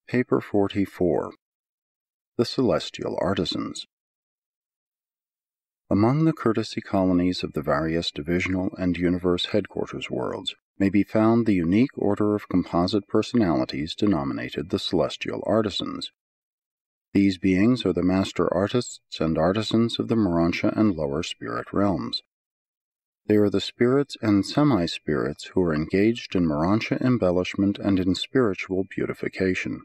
Paper 44. The Celestial Artisans. Among the courtesy colonies of the various divisional and universe headquarters worlds may be found the unique order of composite personalities denominated the Celestial Artisans. These beings are the master artists and artisans of the Urantia and lower spirit realms. They are the spirits and semi-spirits who are engaged in Urantia embellishment and in spiritual beautification.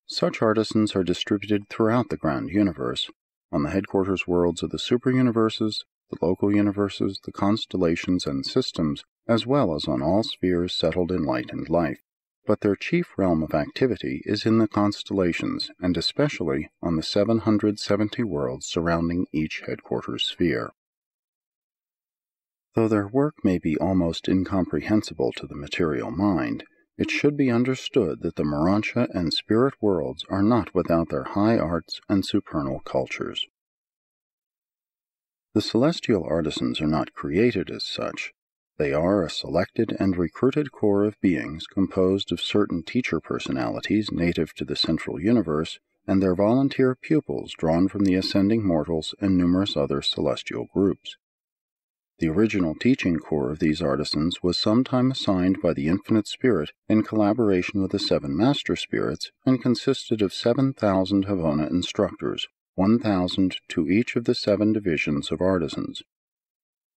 Such artisans are distributed throughout the grand universe, on the headquarters worlds of the super-universes, the local universes, the constellations and systems, as well as on all spheres settled in light and life. But their chief realm of activity is in the constellations, and especially on the 770 worlds surrounding each headquarters sphere. Though their work may be almost incomprehensible to the material mind, it should be understood that the Urantia and spirit worlds are not without their high arts and supernal cultures. The celestial artisans are not created as such. They are a selected and recruited corps of beings composed of certain teacher personalities native to the central universe and their volunteer pupils drawn from the ascending mortals and numerous other celestial groups. The original teaching corps of these artisans was sometime assigned by the Infinite Spirit in collaboration with the 7 Master Spirits and consisted of 7,000 Havona instructors, 1,000 to each of the 7 divisions of artisans.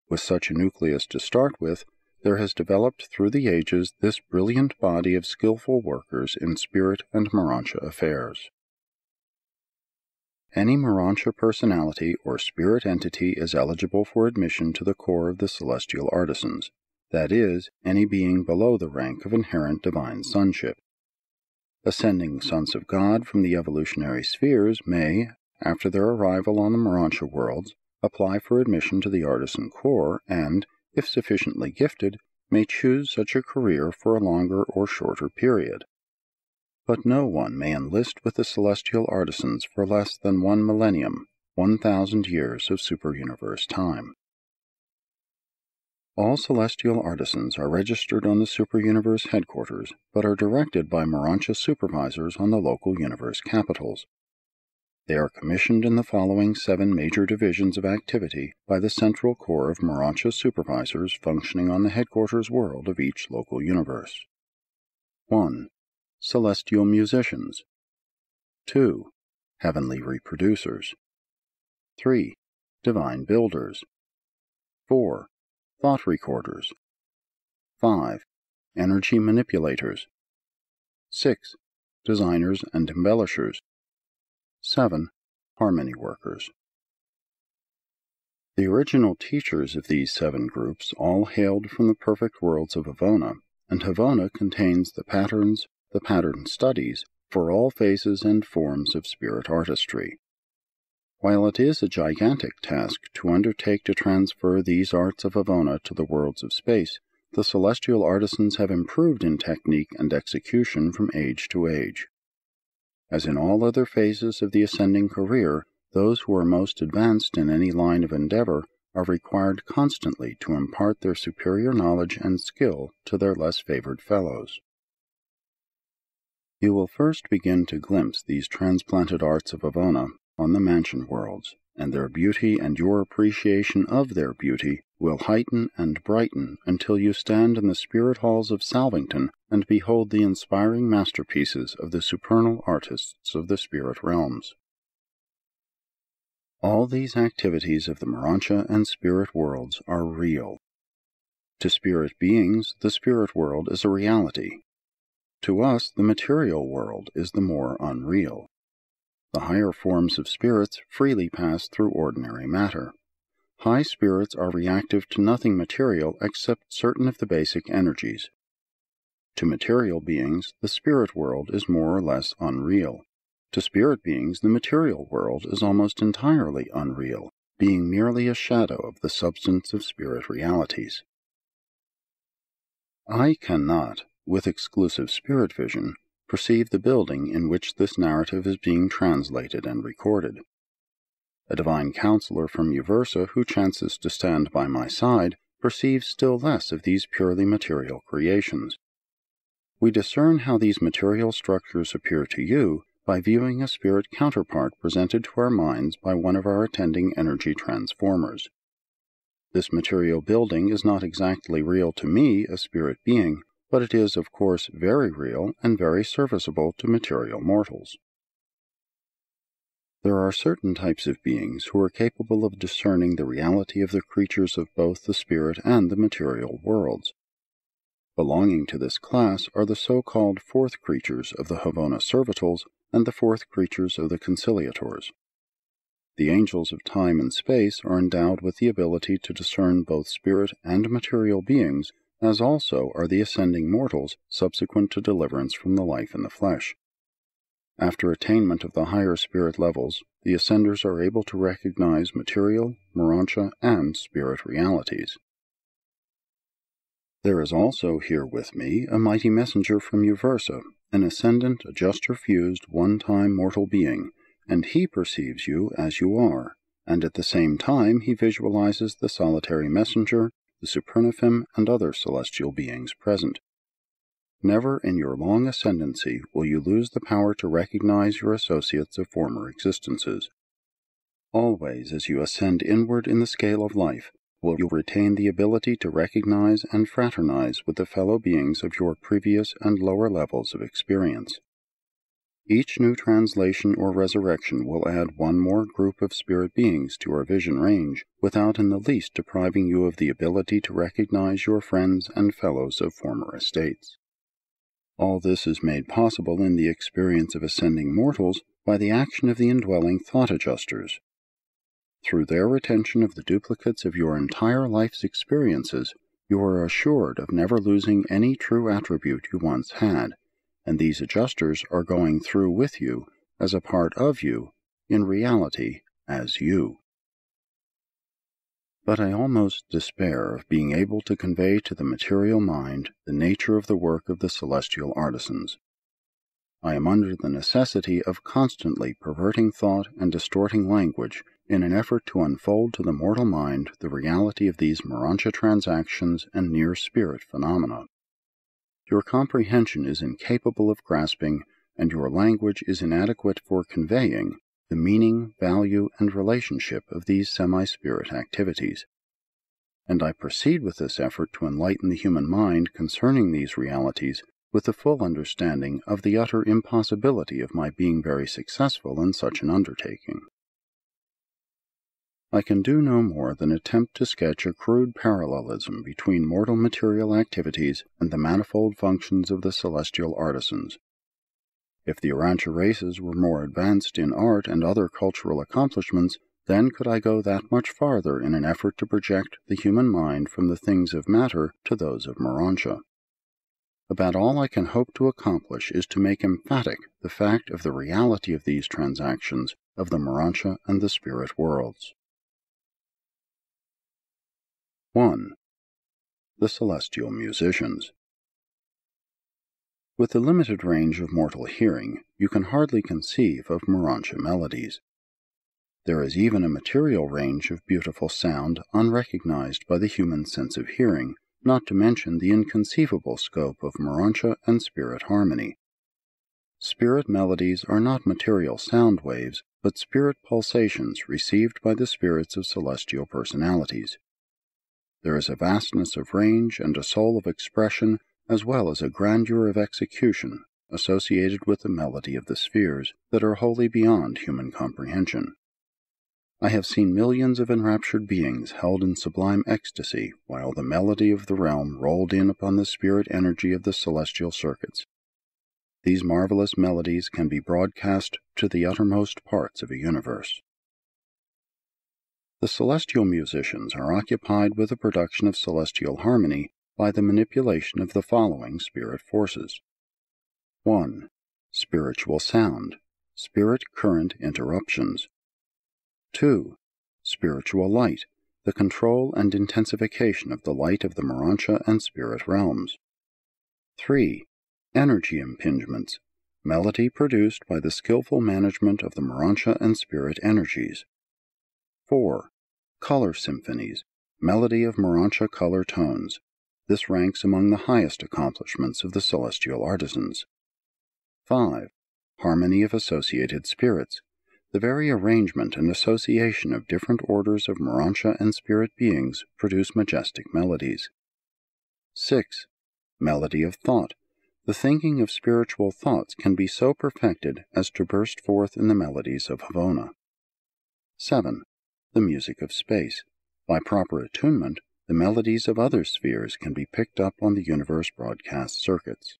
With such a nucleus to start with, there has developed through the ages this brilliant body of skillful workers in spirit and Urantia affairs. Any Urantia personality or spirit entity is eligible for admission to the corps of the celestial artisans, that is, any being below the rank of inherent divine sonship. Ascending sons of God from the evolutionary spheres may, after their arrival on the Urantia worlds, apply for admission to the artisan corps and, if sufficiently gifted, may choose such a career for a longer or shorter period. But no one may enlist with the celestial artisans for less than 1 millennium, 1,000 years of super-universe time. All celestial artisans are registered on the super-universe headquarters, but are directed by Urantia supervisors on the local universe capitals. They are commissioned in the following 7 major divisions of activity by the central corps of Urantia supervisors functioning on the headquarters world of each local universe. 1. Celestial musicians. 2. Heavenly reproducers. 3. Divine builders. 4. Thought recorders. 5. Energy manipulators. 6. Designers and embellishers. 7. Harmony workers. The original teachers of these 7 groups all hailed from the perfect worlds of Havona, and Havona contains the patterns, the pattern studies, for all phases and forms of spirit artistry. While it is a gigantic task to undertake to transfer these arts of Havona to the worlds of space, the celestial artisans have improved in technique and execution from age to age. As in all other phases of the ascending career, those who are most advanced in any line of endeavor are required constantly to impart their superior knowledge and skill to their less favored fellows. You will first begin to glimpse these transplanted arts of Havona on the mansion worlds, and their beauty and your appreciation of their beauty will heighten and brighten until you stand in the spirit halls of Salvington and behold the inspiring masterpieces of the supernal artists of the spirit realms. All these activities of the Urantia and spirit worlds are real. To spirit beings, the spirit world is a reality. To us, the material world is the more unreal. The higher forms of spirits freely pass through ordinary matter. High spirits are reactive to nothing material except certain of the basic energies. To material beings, the spirit world is more or less unreal. To spirit beings, the material world is almost entirely unreal, being merely a shadow of the substance of spirit realities. I cannot, with exclusive spirit vision, perceive the building in which this narrative is being translated and recorded. A divine counselor from Uversa who chances to stand by my side perceives still less of these purely material creations. We discern how these material structures appear to you by viewing a spirit counterpart presented to our minds by one of our attending energy transformers. This material building is not exactly real to me, a spirit being, but it is, of course, very real and very serviceable to material mortals. There are certain types of beings who are capable of discerning the reality of the creatures of both the spirit and the material worlds. Belonging to this class are the so-called fourth creatures of the Havona Servitals and the fourth creatures of the Conciliators. The angels of time and space are endowed with the ability to discern both spirit and material beings, as also are the ascending mortals subsequent to deliverance from the life in the flesh. After attainment of the higher spirit levels, the ascenders are able to recognize material, Urantia, and spirit realities. There is also here with me a mighty messenger from Uversa, an ascendant, adjuster-fused, one-time mortal being, and he perceives you as you are, and at the same time he visualizes the solitary messenger, the Supernaphim, and other celestial beings present. Never in your long ascendancy will you lose the power to recognize your associates of former existences. Always as you ascend inward in the scale of life, will you retain the ability to recognize and fraternize with the fellow beings of your previous and lower levels of experience. Each new translation or resurrection will add one more group of spirit beings to your vision range, without in the least depriving you of the ability to recognize your friends and fellows of former estates. All this is made possible in the experience of ascending mortals by the action of the indwelling thought adjusters. Through their retention of the duplicates of your entire life's experiences, you are assured of never losing any true attribute you once had, and these adjusters are going through with you, as a part of you, in reality as you. But I almost despair of being able to convey to the material mind the nature of the work of the celestial artisans. I am under the necessity of constantly perverting thought and distorting language in an effort to unfold to the mortal mind the reality of these Urantia transactions and near-spirit phenomena. Your comprehension is incapable of grasping, and your language is inadequate for conveying, the meaning, value, and relationship of these semi-spirit activities. And I proceed with this effort to enlighten the human mind concerning these realities with the full understanding of the utter impossibility of my being very successful in such an undertaking. I can do no more than attempt to sketch a crude parallelism between mortal material activities and the manifold functions of the celestial artisans. If the Urantia races were more advanced in art and other cultural accomplishments, then could I go that much farther in an effort to project the human mind from the things of matter to those of Urantia. About all I can hope to accomplish is to make emphatic the fact of the reality of these transactions of the Urantia and the spirit worlds. 1. The Celestial Musicians. With the limited range of mortal hearing, you can hardly conceive of Urantia melodies. There is even a material range of beautiful sound unrecognized by the human sense of hearing, not to mention the inconceivable scope of Urantia and spirit harmony. Spirit melodies are not material sound waves, but spirit pulsations received by the spirits of celestial personalities. There is a vastness of range and a soul of expression, as well as a grandeur of execution, associated with the melody of the spheres, that are wholly beyond human comprehension. I have seen millions of enraptured beings held in sublime ecstasy, while the melody of the realm rolled in upon the spirit energy of the celestial circuits. These marvelous melodies can be broadcast to the uttermost parts of a universe. The celestial musicians are occupied with the production of celestial harmony by the manipulation of the following spirit forces. 1. Spiritual sound, spirit current interruptions. 2. Spiritual light, the control and intensification of the light of the Urantia and spirit realms. 3. Energy impingements, melody produced by the skillful management of the Urantia and spirit energies. 4. Color symphonies, melody of Urantia color tones. This ranks among the highest accomplishments of the celestial artisans. 5. Harmony of associated spirits. The very arrangement and association of different orders of Urantia and spirit beings produce majestic melodies. 6. Melody of thought. The thinking of spiritual thoughts can be so perfected as to burst forth in the melodies of Havona. 7. The music of space. By proper attunement, the melodies of other spheres can be picked up on the universe broadcast circuits.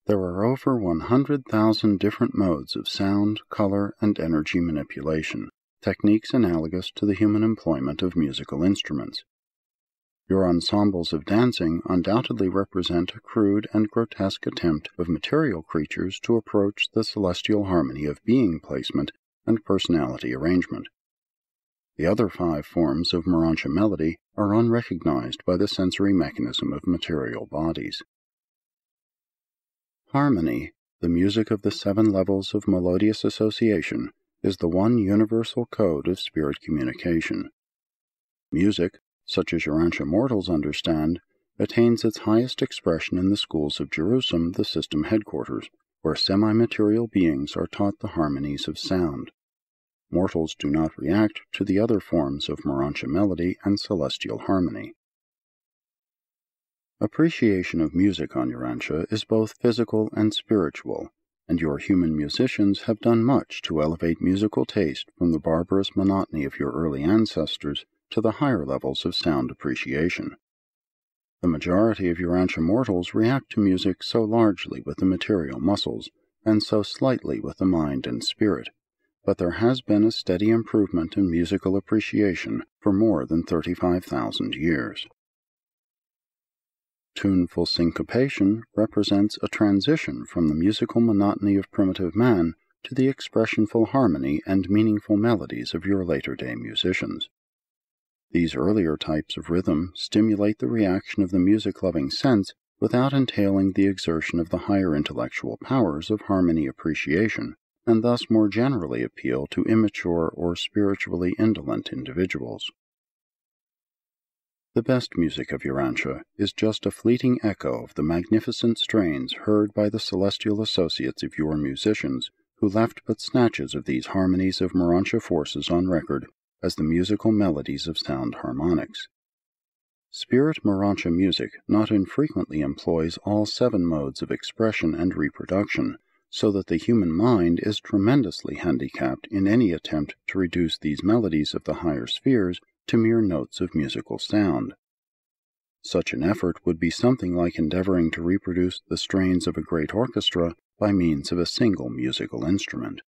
There are over 100,000 different modes of sound, color, and energy manipulation, techniques analogous to the human employment of musical instruments. Your ensembles of dancing undoubtedly represent a crude and grotesque attempt of material creatures to approach the celestial harmony of being placement and personality arrangement. The other 5 forms of Urantia melody are unrecognized by the sensory mechanism of material bodies. Harmony, the music of the 7 levels of melodious association, is the one universal code of spirit communication. Music, such as Urantia mortals understand, attains its highest expression in the schools of Jerusalem, the system headquarters, where semi-material beings are taught the harmonies of sound. Mortals do not react to the other forms of Urantia melody and celestial harmony. Appreciation of music on Urantia is both physical and spiritual, and your human musicians have done much to elevate musical taste from the barbarous monotony of your early ancestors to the higher levels of sound appreciation. The majority of Urantia mortals react to music so largely with the material muscles, and so slightly with the mind and spirit, but there has been a steady improvement in musical appreciation for more than 35,000 years. Tuneful syncopation represents a transition from the musical monotony of primitive man to the expressionful harmony and meaningful melodies of your later-day musicians. These earlier types of rhythm stimulate the reaction of the music-loving sense without entailing the exertion of the higher intellectual powers of harmony appreciation, and thus more generally appeal to immature or spiritually indolent individuals. The best music of Urantia is just a fleeting echo of the magnificent strains heard by the celestial associates of your musicians, who left but snatches of these harmonies of Urantia forces on record as the musical melodies of sound harmonics. Spirit Urantia music not infrequently employs all 7 modes of expression and reproduction, so that the human mind is tremendously handicapped in any attempt to reduce these melodies of the higher spheres to mere notes of musical sound. Such an effort would be something like endeavoring to reproduce the strains of a great orchestra by means of a single musical instrument.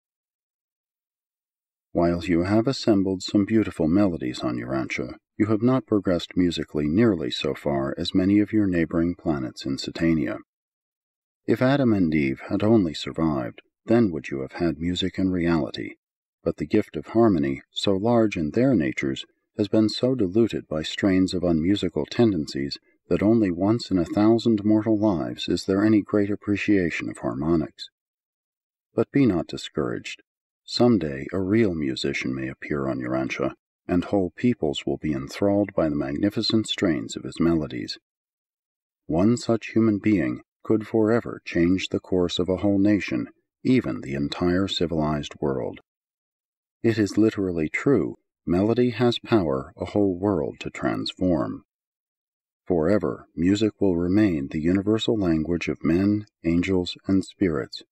While you have assembled some beautiful melodies on Urantia, you have not progressed musically nearly so far as many of your neighboring planets in Satania. If Adam and Eve had only survived, then would you have had music in reality, but the gift of harmony, so large in their natures, has been so diluted by strains of unmusical tendencies that only once in 1,000 mortal lives is there any great appreciation of harmonics. But be not discouraged. Some day a real musician may appear on Urantia, and whole peoples will be enthralled by the magnificent strains of his melodies. One such human being could forever change the course of a whole nation, even the entire civilized world. It is literally true, melody has power a whole world to transform. Forever, music will remain the universal language of men, angels, and spirits.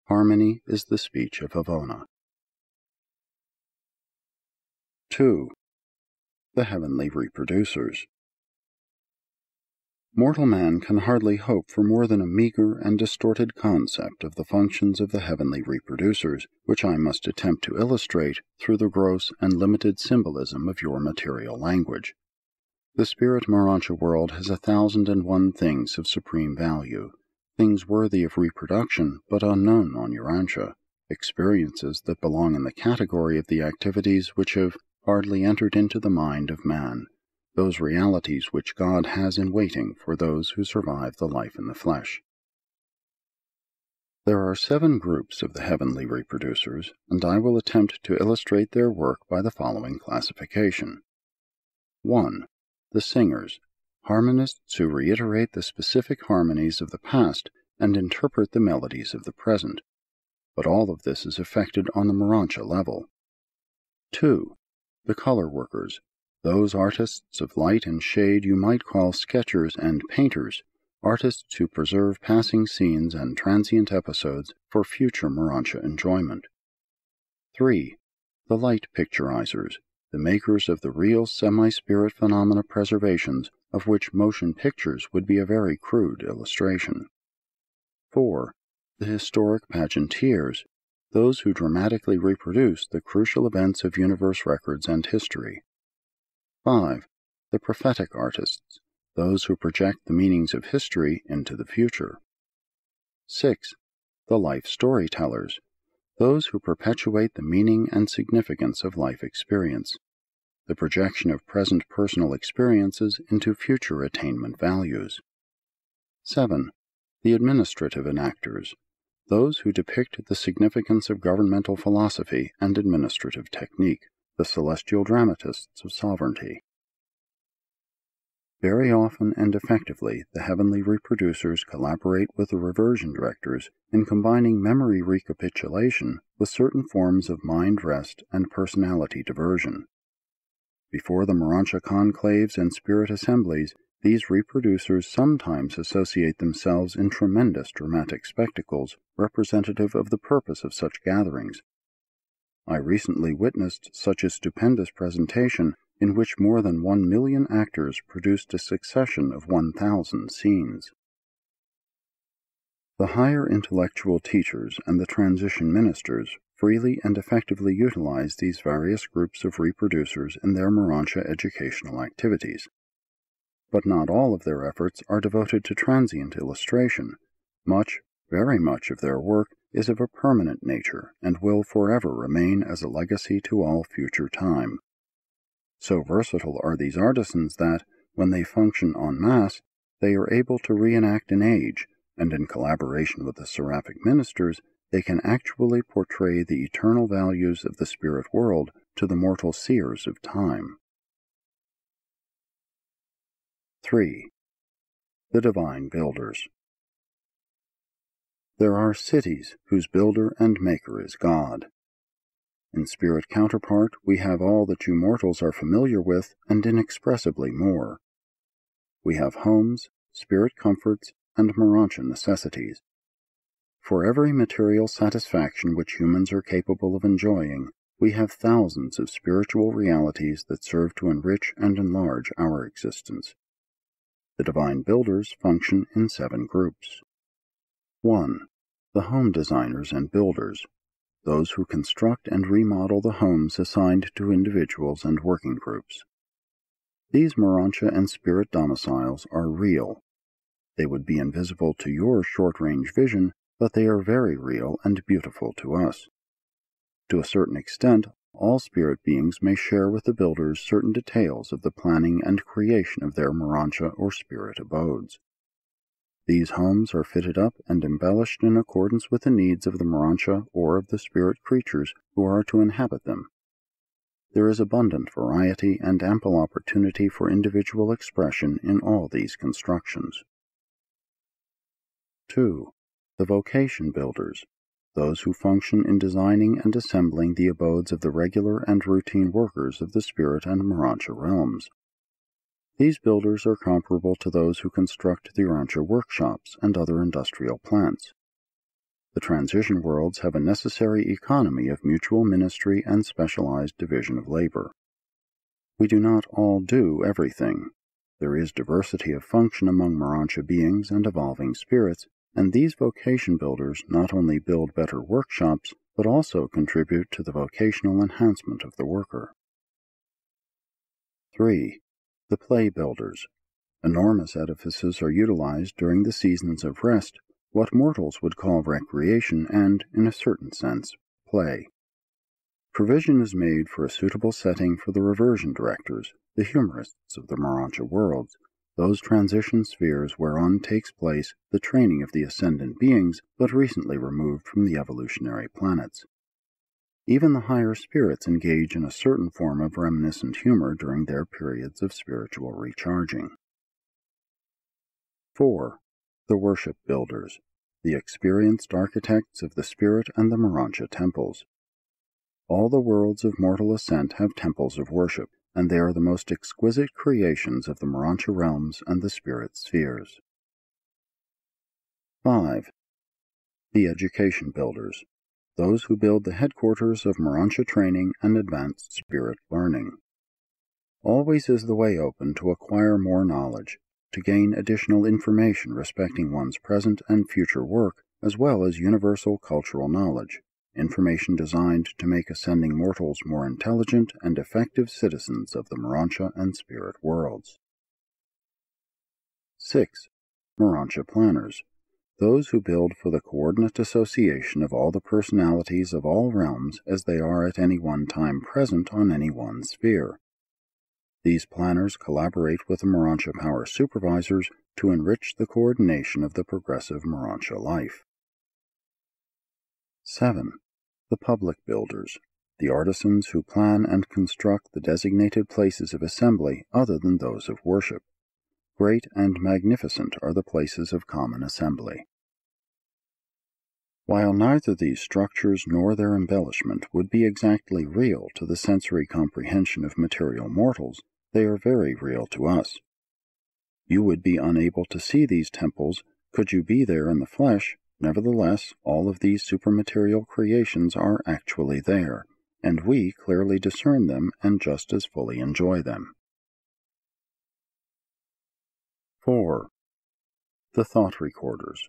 Harmony is the speech of Havona. 2. The Heavenly Reproducers. Mortal man can hardly hope for more than a meager and distorted concept of the functions of the heavenly reproducers, which I must attempt to illustrate through the gross and limited symbolism of your material language. The spirit Urantia world has 1,001 things of supreme value, things worthy of reproduction but unknown on Urantia, experiences that belong in the category of the activities which have hardly entered into the mind of man, those realities which God has in waiting for those who survive the life in the flesh. There are 7 groups of the heavenly reproducers, and I will attempt to illustrate their work by the following classification. 1. The singers, harmonists who reiterate the specific harmonies of the past and interpret the melodies of the present. But all of this is effected on the Urantia level. 2. The color workers, those artists of light and shade you might call sketchers and painters, artists who preserve passing scenes and transient episodes for future Urantia enjoyment. 3. The light picturizers, the makers of the real semi-spirit phenomena preservations of which motion pictures would be a very crude illustration. 4. The historic pageanteers, those who dramatically reproduce the crucial events of universe records and history. 5. The prophetic artists, those who project the meanings of history into the future. 6. The life storytellers, those who perpetuate the meaning and significance of life experience, the projection of present personal experiences into future attainment values. 7. The administrative enactors, those who depict the significance of governmental philosophy and administrative technique, the celestial dramatists of sovereignty. Very often and effectively, the heavenly reproducers collaborate with the reversion directors in combining memory recapitulation with certain forms of mind rest and personality diversion. Before the Urantia conclaves and spirit assemblies, these reproducers sometimes associate themselves in tremendous dramatic spectacles representative of the purpose of such gatherings. I recently witnessed such a stupendous presentation in which more than 1 million actors produced a succession of 1,000 scenes. The higher intellectual teachers and the transition ministers freely and effectively utilize these various groups of reproducers in their Urantia educational activities. But not all of their efforts are devoted to transient illustration. Much, very much of their work is of a permanent nature and will forever remain as a legacy to all future time. So versatile are these artisans that, when they function en masse, they are able to reenact an age, and in collaboration with the seraphic ministers, they can actually portray the eternal values of the spirit world to the mortal seers of time. 3. The divine builders. There are cities whose builder and maker is God. In spirit counterpart, we have all that you mortals are familiar with and inexpressibly more. We have homes, spirit comforts, and Urantia necessities. For every material satisfaction which humans are capable of enjoying, we have thousands of spiritual realities that serve to enrich and enlarge our existence. The divine builders function in 7 groups. 1. The home designers and builders, those who construct and remodel the homes assigned to individuals and working groups. These Urantia and spirit domiciles are real. They would be invisible to your short-range vision, but they are very real and beautiful to us. To a certain extent, all spirit beings may share with the builders certain details of the planning and creation of their Urantia or spirit abodes. These homes are fitted up and embellished in accordance with the needs of the Urantia or of the spirit creatures who are to inhabit them. There is abundant variety and ample opportunity for individual expression in all these constructions. 2. The vocation builders, those who function in designing and assembling the abodes of the regular and routine workers of the spirit and Urantia realms. These builders are comparable to those who construct the Urantia workshops and other industrial plants. The transition worlds have a necessary economy of mutual ministry and specialized division of labor. We do not all do everything. There is diversity of function among Urantia beings and evolving spirits, and these vocation builders not only build better workshops, but also contribute to the vocational enhancement of the worker. 3. The play builders. Enormous edifices are utilized during the seasons of rest, what mortals would call recreation and, in a certain sense, play. Provision is made for a suitable setting for the reversion directors, the humorists of the Urantia worlds, those transition spheres whereon takes place the training of the ascendant beings but recently removed from the evolutionary planets. Even the higher spirits engage in a certain form of reminiscent humor during their periods of spiritual recharging. 4. The Worship Builders, the experienced architects of the spirit and the Urantia temples. All the worlds of mortal ascent have temples of worship, and they are the most exquisite creations of the Urantia realms and the spirit spheres. 5. The Education Builders, those who build the headquarters of Urantia training and advanced spirit learning. Always is the way open to acquire more knowledge, to gain additional information respecting one's present and future work, as well as universal cultural knowledge, information designed to make ascending mortals more intelligent and effective citizens of the Urantia and spirit worlds. 6. Urantia Planners, those who build for the coordinate association of all the personalities of all realms as they are at any one time present on any one sphere. These planners collaborate with the Urantia Power Supervisors to enrich the coordination of the progressive Urantia life. 7. The Public Builders, the artisans who plan and construct the designated places of assembly other than those of worship. Great and magnificent are the places of common assembly. While neither these structures nor their embellishment would be exactly real to the sensory comprehension of material mortals, they are very real to us. You would be unable to see these temples could you be there in the flesh. Nevertheless, all of these supermaterial creations are actually there, and we clearly discern them and just as fully enjoy them. 4. The Thought Recorders.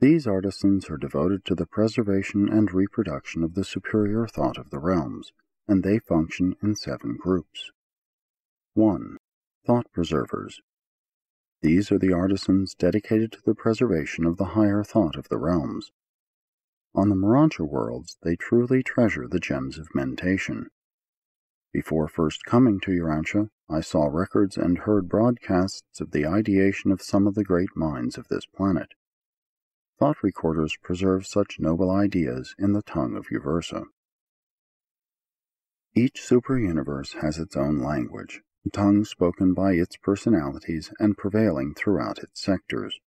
These artisans are devoted to the preservation and reproduction of the superior thought of the realms, and they function in 7 groups. 1. Thought Preservers. These are the artisans dedicated to the preservation of the higher thought of the realms. On the Urantia worlds, they truly treasure the gems of mentation. Before first coming to Urantia, I saw records and heard broadcasts of the ideation of some of the great minds of this planet. Thought recorders preserve such noble ideas in the tongue of Uversa. Each super-universe has its own language, a tongue spoken by its personalities and prevailing throughout its sectors.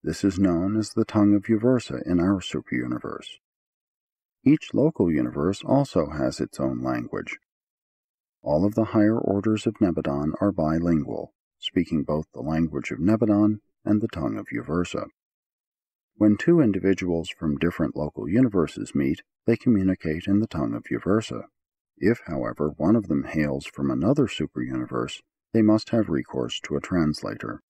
This is known as the tongue of Uversa in our super-universe. Each local universe also has its own language. All of the higher orders of Nebadon are bilingual, speaking both the language of Nebadon and the tongue of Uversa. When 2 individuals from different local universes meet, they communicate in the tongue of Uversa. If, however, one of them hails from another super-universe, they must have recourse to a translator.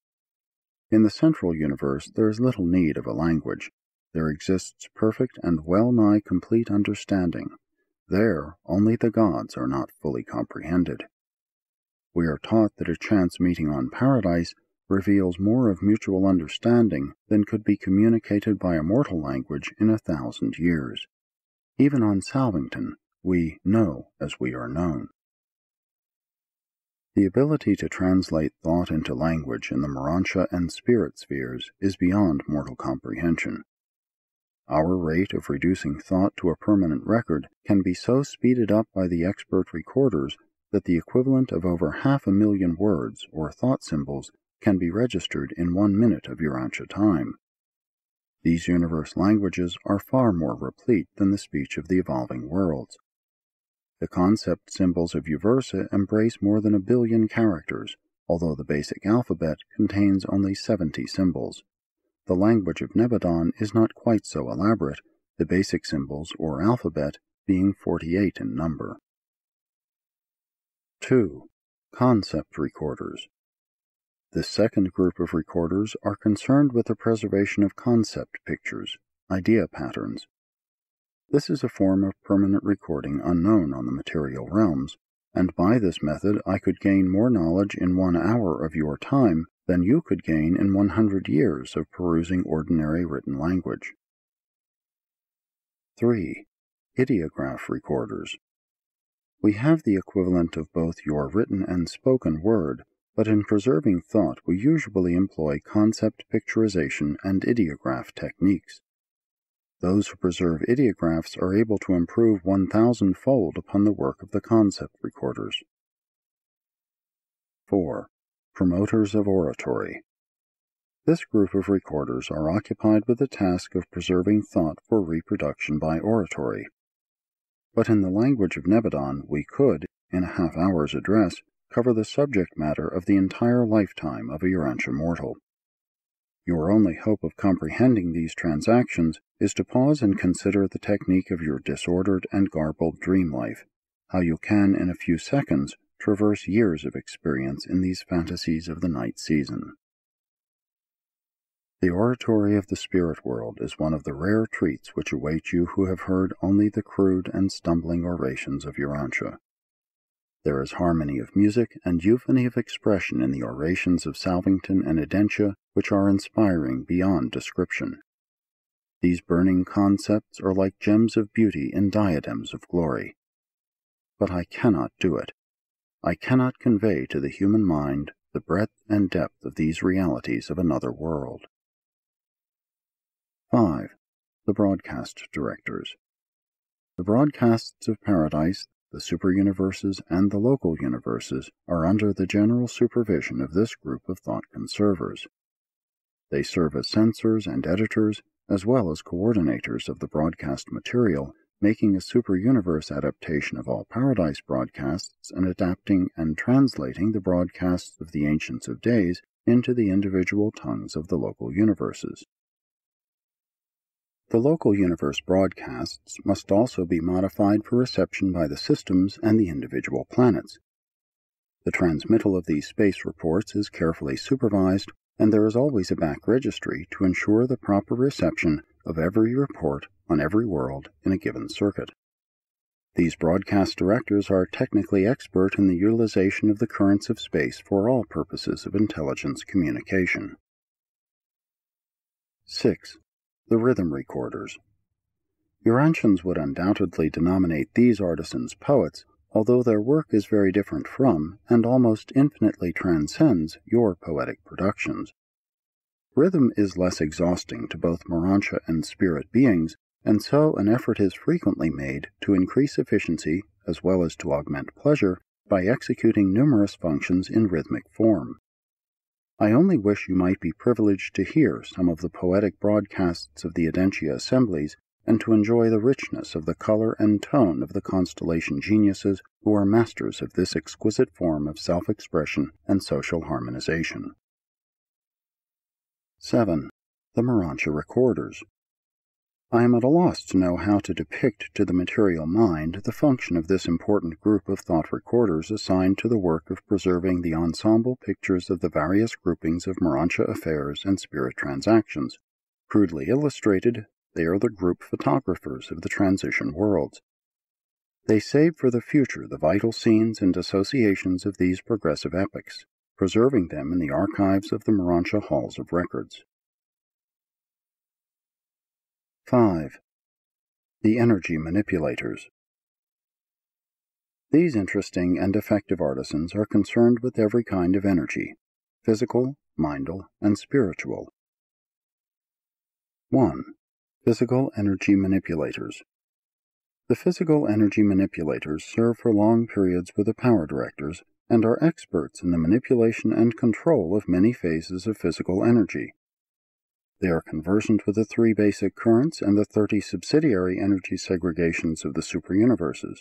In the central universe there is little need of a language. There exists perfect and well-nigh complete understanding. There, only the gods are not fully comprehended. We are taught that a chance meeting on Paradise reveals more of mutual understanding than could be communicated by a mortal language in 1,000 years. Even on Salvington, we know as we are known. The ability to translate thought into language in the Urantia and spirit spheres is beyond mortal comprehension. Our rate of reducing thought to a permanent record can be so speeded up by the expert recorders that the equivalent of over 500,000 words or thought symbols can be registered in 1 minute of Urantia time. These universe languages are far more replete than the speech of the evolving worlds. The concept symbols of Uversa embrace more than 1 billion characters, although the basic alphabet contains only 70 symbols. The language of Nebadon is not quite so elaborate, the basic symbols, or alphabet, being 48 in number. 2. Concept Recorders. This second group of recorders are concerned with the preservation of concept pictures, idea patterns. This is a form of permanent recording unknown on the material realms, and by this method I could gain more knowledge in 1 hour of your time than you could gain in 100 years of perusing ordinary written language. 3. Ideograph Recorders. We have the equivalent of both your written and spoken word, but in preserving thought we usually employ concept picturization and ideograph techniques. Those who preserve ideographs are able to improve 1,000-fold upon the work of the concept recorders. 4. Promoters of Oratory. This group of recorders are occupied with the task of preserving thought for reproduction by oratory. But in the language of Nebadon, we could, in a half-hour's address, cover the subject matter of the entire lifetime of a Urantia mortal. Your only hope of comprehending these transactions is to pause and consider the technique of your disordered and garbled dream life, how you can, in a few seconds, traverse years of experience in these fantasies of the night season. The oratory of the spirit world is one of the rare treats which await you who have heard only the crude and stumbling orations of Urantia. There is harmony of music and euphony of expression in the orations of Salvington and Urantia which are inspiring beyond description. These burning concepts are like gems of beauty in diadems of glory. But I cannot do it. I cannot convey to the human mind the breadth and depth of these realities of another world. 5. The Broadcast Directors. The broadcasts of Paradise, the super-universes, and the local universes are under the general supervision of this group of thought conservers. They serve as censors and editors, as well as coordinators of the broadcast material, making a super-universe adaptation of all Paradise broadcasts and adapting and translating the broadcasts of the Ancients of Days into the individual tongues of the local universes. The local universe broadcasts must also be modified for reception by the systems and the individual planets. The transmittal of these space reports is carefully supervised, and there is always a back registry to ensure the proper reception of every report on every world in a given circuit. These broadcast directors are technically expert in the utilization of the currents of space for all purposes of intelligence communication. 6. The Rhythm Recorders. Urantians would undoubtedly denominate these artisans poets, although their work is very different from, and almost infinitely transcends, your poetic productions. Rhythm is less exhausting to both Urantia and spirit beings, and so an effort is frequently made to increase efficiency as well as to augment pleasure by executing numerous functions in rhythmic form. I only wish you might be privileged to hear some of the poetic broadcasts of the Urantia assemblies and to enjoy the richness of the color and tone of the constellation geniuses who are masters of this exquisite form of self-expression and social harmonization. 7. The Urantia Recorders. I am at a loss to know how to depict to the material mind the function of this important group of thought recorders assigned to the work of preserving the ensemble pictures of the various groupings of Urantia affairs and spirit transactions. Crudely illustrated, they are the group photographers of the transition worlds. They save for the future the vital scenes and associations of these progressive epochs, preserving them in the archives of the Urantia halls of records. 5. The Energy Manipulators. These interesting and effective artisans are concerned with every kind of energy, physical, mindal, and spiritual. 1. Physical Energy Manipulators. The physical energy manipulators serve for long periods with the power directors and are experts in the manipulation and control of many phases of physical energy. They are conversant with the 3 basic currents and the 30 subsidiary energy segregations of the superuniverses.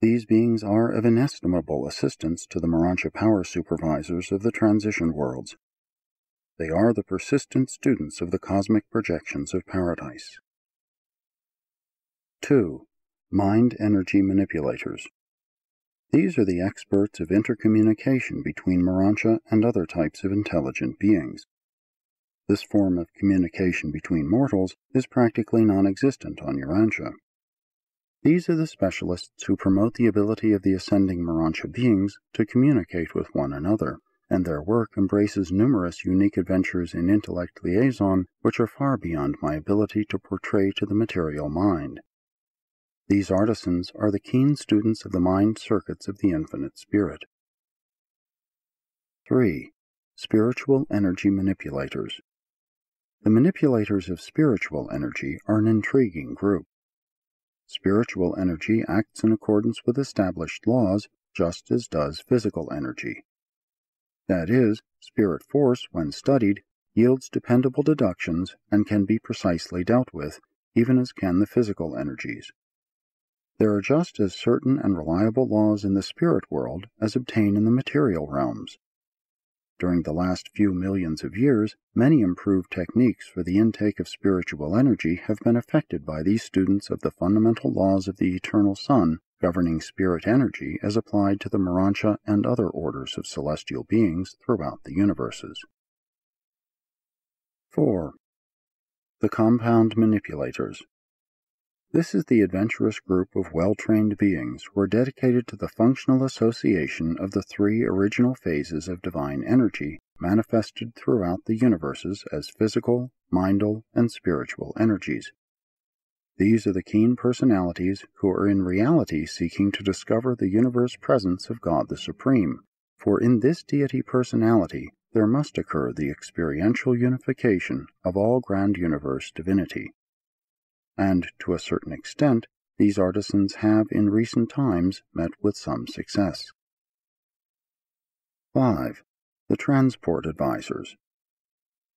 These beings are of inestimable assistance to the Urantia power supervisors of the transition worlds. They are the persistent students of the cosmic projections of Paradise. 2. Mind Energy Manipulators. These are the experts of intercommunication between Urantia and other types of intelligent beings. This form of communication between mortals is practically non-existent on Urantia. These are the specialists who promote the ability of the ascending Urantia beings to communicate with one another, and their work embraces numerous unique adventures in intellect liaison which are far beyond my ability to portray to the material mind. These artisans are the keen students of the mind circuits of the infinite spirit. 3. Spiritual Energy Manipulators. The manipulators of spiritual energy are an intriguing group. Spiritual energy acts in accordance with established laws, just as does physical energy. That is, spirit force, when studied, yields dependable deductions and can be precisely dealt with, even as can the physical energies. There are just as certain and reliable laws in the spirit world as obtain in the material realms. During the last few millions of years, many improved techniques for the intake of spiritual energy have been effected by these students of the fundamental laws of the eternal sun governing spirit energy as applied to the Urantia and other orders of celestial beings throughout the universes. 4. The Compound Manipulators. This is the adventurous group of well-trained beings who are dedicated to the functional association of the three original phases of divine energy manifested throughout the universes as physical, mindal, and spiritual energies. These are the keen personalities who are in reality seeking to discover the universe presence of God the Supreme, for in this deity personality there must occur the experiential unification of all grand universe divinity. And, to a certain extent, these artisans have in recent times met with some success. 5. The Transport Advisors.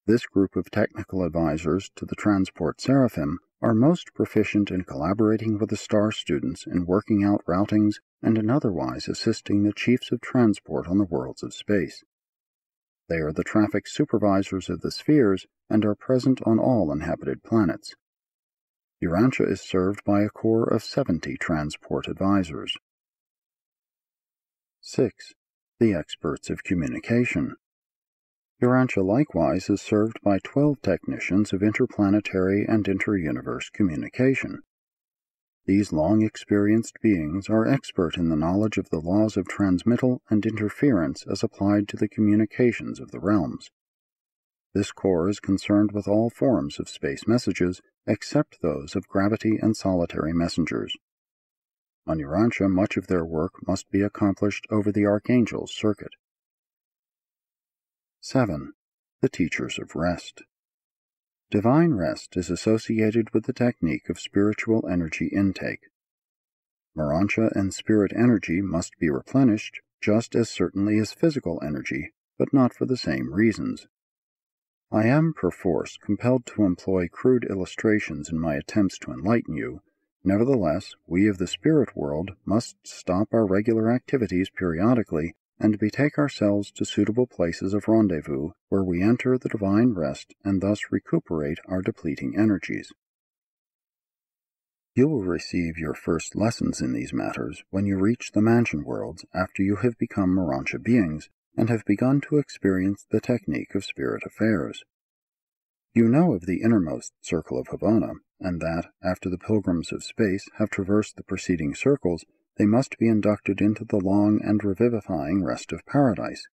This group of technical advisors to the Transport Seraphim are most proficient in collaborating with the star students in working out routings and in otherwise assisting the chiefs of transport on the worlds of space. They are the traffic supervisors of the spheres and are present on all inhabited planets. Urantia is served by a corps of 70 transport advisors. 6. The Experts of Communication. Urantia likewise is served by 12 technicians of interplanetary and inter-universe communication. These long-experienced beings are expert in the knowledge of the laws of transmittal and interference as applied to the communications of the realms. This corps is concerned with all forms of space messages, except those of gravity and solitary messengers. On Urantia, much of their work must be accomplished over the Archangel's circuit. 7. The Teachers of Rest. Divine rest is associated with the technique of spiritual energy intake. Urantia and spirit energy must be replenished just as certainly as physical energy, but not for the same reasons. I am, perforce, compelled to employ crude illustrations in my attempts to enlighten you. Nevertheless, we of the spirit world must stop our regular activities periodically and betake ourselves to suitable places of rendezvous where we enter the divine rest and thus recuperate our depleting energies. You will receive your first lessons in these matters when you reach the mansion worlds after you have become Urantia beings and have begun to experience the technique of spirit affairs. You know of the innermost circle of Havana, and that, after the pilgrims of space have traversed the preceding circles, they must be inducted into the long and revivifying rest of paradise.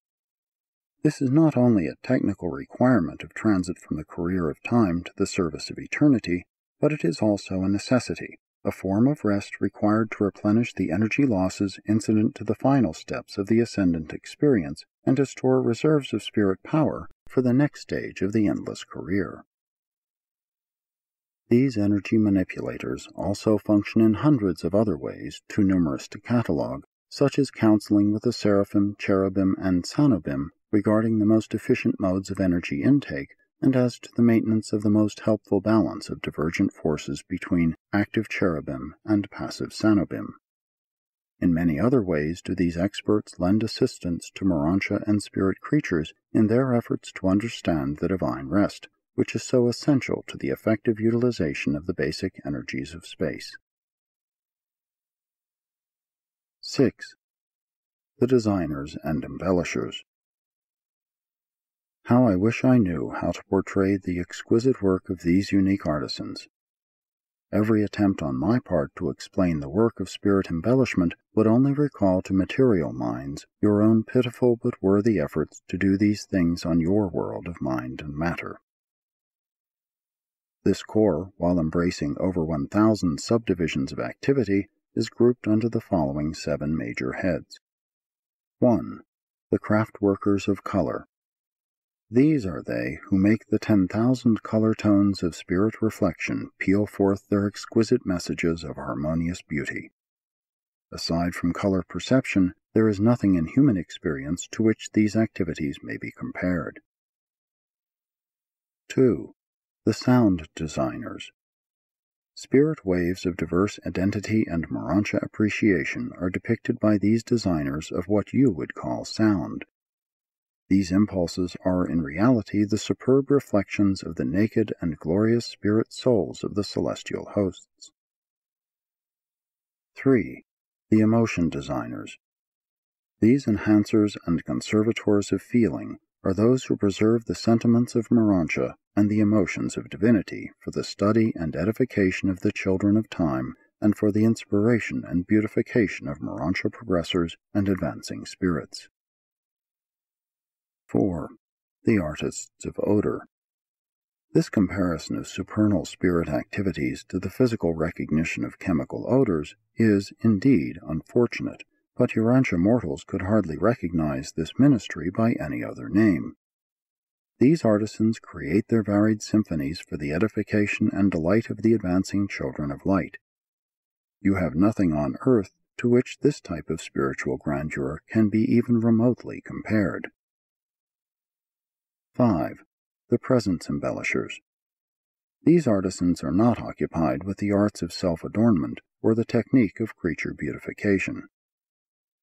This is not only a technical requirement of transit from the career of time to the service of eternity, but it is also a necessity, a form of rest required to replenish the energy losses incident to the final steps of the ascendant experience and to store reserves of spirit power for the next stage of the endless career. These energy manipulators also function in hundreds of other ways, too numerous to catalog, such as counseling with the seraphim, cherubim, and sanobim regarding the most efficient modes of energy intake, and as to the maintenance of the most helpful balance of divergent forces between active cherubim and passive sanobim. In many other ways do these experts lend assistance to Urantia and spirit creatures in their efforts to understand the divine rest, which is so essential to the effective utilization of the basic energies of space. 6. The Designers and Embellishers. How I wish I knew how to portray the exquisite work of these unique artisans. Every attempt on my part to explain the work of spirit embellishment would only recall to material minds your own pitiful but worthy efforts to do these things on your world of mind and matter. This corps, while embracing over 1,000 subdivisions of activity, is grouped under the following 7 major heads. 1. The craft workers of color. These are they who make the 10,000 color tones of spirit reflection peal forth their exquisite messages of harmonious beauty. Aside from color perception, there is nothing in human experience to which these activities may be compared. 2. The sound designers. Spirit waves of diverse identity and Urantia appreciation are depicted by these designers of what you would call sound. These impulses are in reality the superb reflections of the naked and glorious spirit souls of the celestial hosts. 3. The emotion designers. These enhancers and conservators of feeling are those who preserve the sentiments of Urantia and the emotions of divinity for the study and edification of the children of time and for the inspiration and beautification of Urantia progressors and advancing spirits. 4. The artists of odor. This comparison of supernal spirit activities to the physical recognition of chemical odors is, indeed, unfortunate, but Urantia mortals could hardly recognize this ministry by any other name. These artisans create their varied symphonies for the edification and delight of the advancing children of light. You have nothing on earth to which this type of spiritual grandeur can be even remotely compared. 5. The presence embellishers. These artisans are not occupied with the arts of self-adornment or the technique of creature beautification.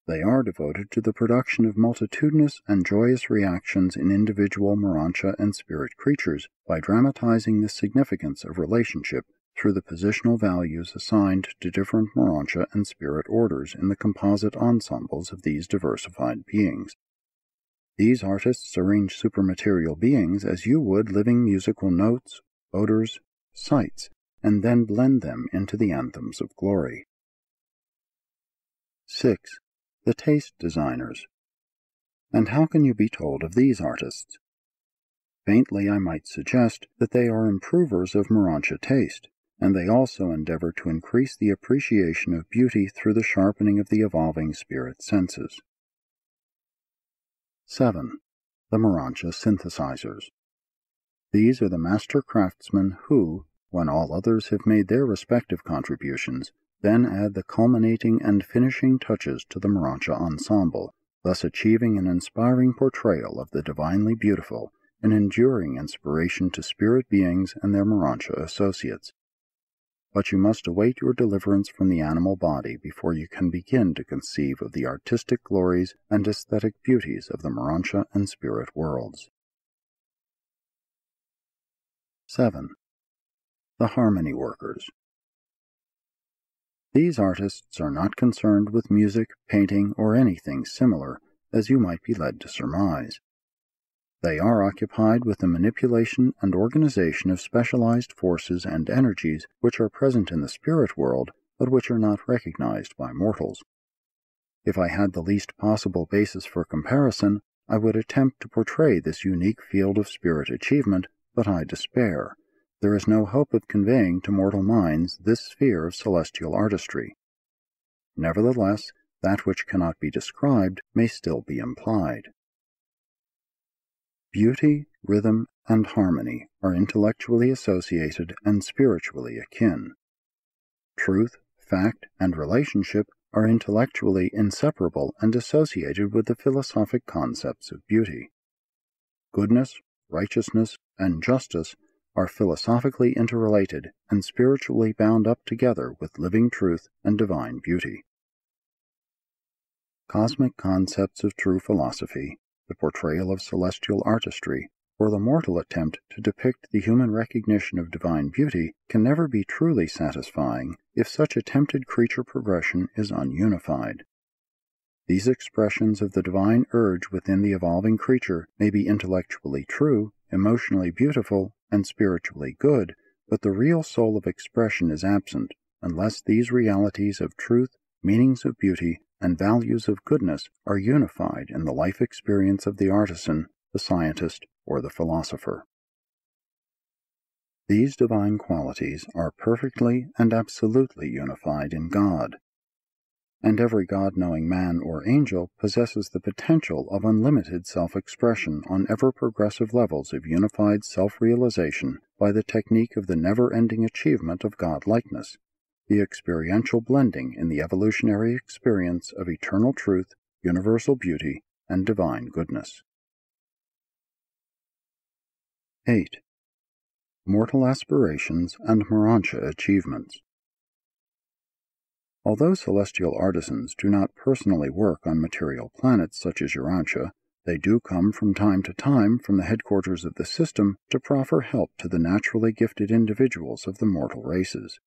They are devoted to the production of multitudinous and joyous reactions in individual Urantia and spirit creatures by dramatizing the significance of relationship through the positional values assigned to different Urantia and spirit orders in the composite ensembles of these diversified beings. These artists arrange supermaterial beings as you would living musical notes, odors, sights, and then blend them into the anthems of glory. 6. The taste designers. And how can you be told of these artists? Faintly I might suggest that they are improvers of Urantia taste, and they also endeavor to increase the appreciation of beauty through the sharpening of the evolving spirit senses. 7. The Urantia synthesizers. These are the master craftsmen who, when all others have made their respective contributions, then add the culminating and finishing touches to the Urantia ensemble, thus achieving an inspiring portrayal of the divinely beautiful, an enduring inspiration to spirit beings and their Urantia associates. But you must await your deliverance from the animal body before you can begin to conceive of the artistic glories and aesthetic beauties of the Urantia and spirit worlds. 7. The harmony workers. These artists are not concerned with music, painting, or anything similar, as you might be led to surmise. They are occupied with the manipulation and organization of specialized forces and energies which are present in the spirit world, but which are not recognized by mortals. If I had the least possible basis for comparison, I would attempt to portray this unique field of spirit achievement, but I despair. There is no hope of conveying to mortal minds this sphere of celestial artistry. Nevertheless, that which cannot be described may still be implied. Beauty, rhythm, and harmony are intellectually associated and spiritually akin. Truth, fact, and relationship are intellectually inseparable and associated with the philosophic concepts of beauty. Goodness, righteousness, and justice are philosophically interrelated and spiritually bound up together with living truth and divine beauty. Cosmic concepts of true philosophy, the portrayal of celestial artistry, or the mortal attempt to depict the human recognition of divine beauty can never be truly satisfying if such attempted creature progression is ununified. These expressions of the divine urge within the evolving creature may be intellectually true, emotionally beautiful, and spiritually good, but the real soul of expression is absent unless these realities of truth, meanings of beauty, and values of goodness are unified in the life experience of the artisan, the scientist, or the philosopher. These divine qualities are perfectly and absolutely unified in God, and every God-knowing man or angel possesses the potential of unlimited self-expression on ever-progressive levels of unified self-realization by the technique of the never-ending achievement of God-likeness, the experiential blending in the evolutionary experience of eternal truth, universal beauty, and divine goodness. 8. Mortal aspirations and Urantia achievements. Although celestial artisans do not personally work on material planets such as Urantia, they do come from time to time from the headquarters of the system to proffer help to the naturally gifted individuals of the mortal races.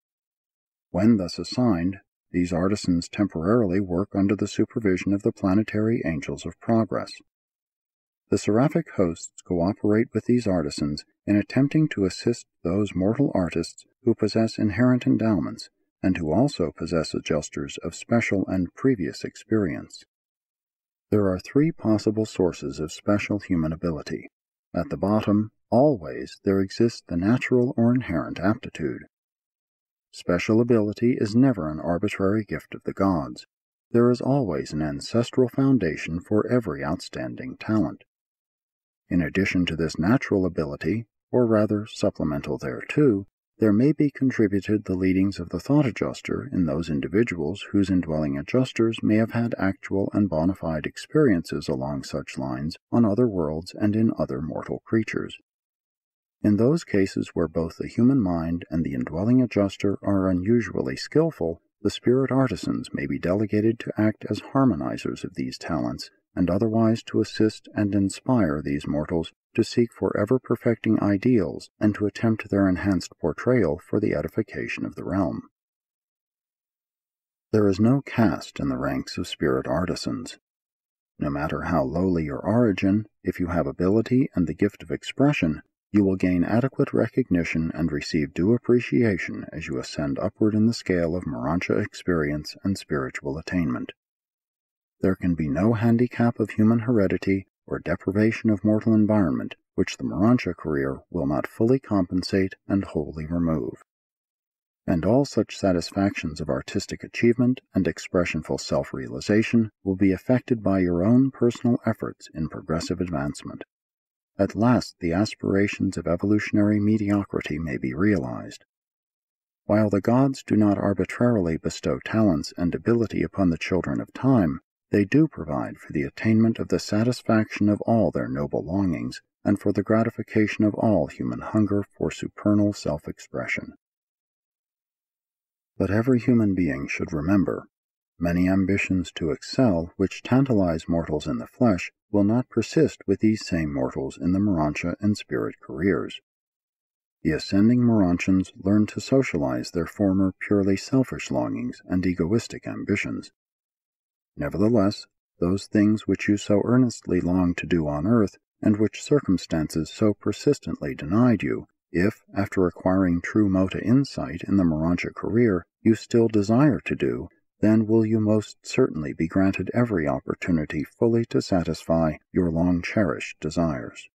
When thus assigned, these artisans temporarily work under the supervision of the planetary angels of progress. The seraphic hosts cooperate with these artisans in attempting to assist those mortal artists who possess inherent endowments and who also possess adjusters of special and previous experience. There are 3 possible sources of special human ability. At the bottom, always, there exists the natural or inherent aptitude. Special ability is never an arbitrary gift of the gods. There is always an ancestral foundation for every outstanding talent. In addition to this natural ability, or rather supplemental thereto, there may be contributed the leadings of the thought adjuster in those individuals whose indwelling adjusters may have had actual and bona fide experiences along such lines on other worlds and in other mortal creatures. In those cases where both the human mind and the indwelling adjuster are unusually skillful, the spirit artisans may be delegated to act as harmonizers of these talents, and otherwise to assist and inspire these mortals to seek for ever-perfecting ideals and to attempt their enhanced portrayal for the edification of the realm. There is no caste in the ranks of spirit artisans. No matter how lowly your origin, if you have ability and the gift of expression, you will gain adequate recognition and receive due appreciation as you ascend upward in the scale of Urantia experience and spiritual attainment. There can be no handicap of human heredity or deprivation of mortal environment which the Urantia career will not fully compensate and wholly remove. And all such satisfactions of artistic achievement and expressionful self-realization will be effected by your own personal efforts in progressive advancement. At last the aspirations of evolutionary mediocrity may be realized. While the gods do not arbitrarily bestow talents and ability upon the children of time, they do provide for the attainment of the satisfaction of all their noble longings, and for the gratification of all human hunger for supernal self-expression. But every human being should remember, many ambitions to excel which tantalize mortals in the flesh will not persist with these same mortals in the Urantia and spirit careers. The ascending Urantians learn to socialize their former purely selfish longings and egoistic ambitions. Nevertheless, those things which you so earnestly long to do on earth, and which circumstances so persistently denied you, if, after acquiring true mota insight in the Urantia career, you still desire to do, then will you most certainly be granted every opportunity fully to satisfy your long-cherished desires.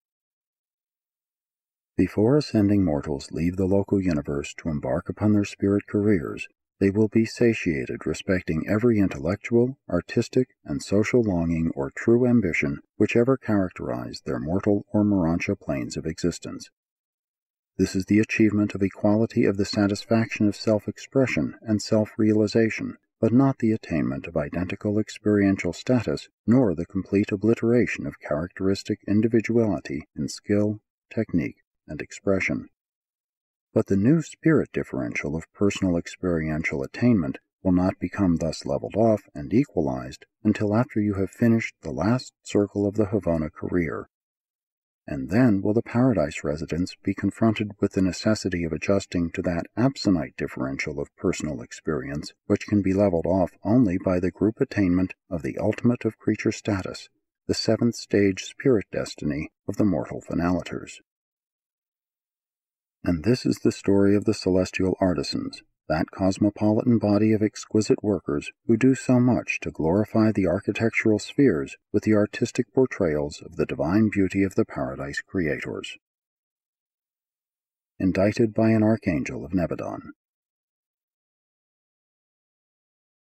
Before ascending mortals leave the local universe to embark upon their spirit careers, they will be satiated respecting every intellectual, artistic, and social longing or true ambition whichever characterized their mortal or Urantia planes of existence. This is the achievement of equality of the satisfaction of self-expression and self-realization, but not the attainment of identical experiential status, nor the complete obliteration of characteristic individuality in skill, technique, and expression. But the new spirit differential of personal experiential attainment will not become thus leveled off and equalized until after you have finished the last circle of the Havana career. And then will the paradise residents be confronted with the necessity of adjusting to that absonite differential of personal experience which can be leveled off only by the group attainment of the ultimate of creature status, the 7th stage spirit destiny of the mortal finaliters. And this is the story of the celestial artisans, that cosmopolitan body of exquisite workers who do so much to glorify the architectural spheres with the artistic portrayals of the divine beauty of the paradise creators. Indicted by an archangel of Nebadon.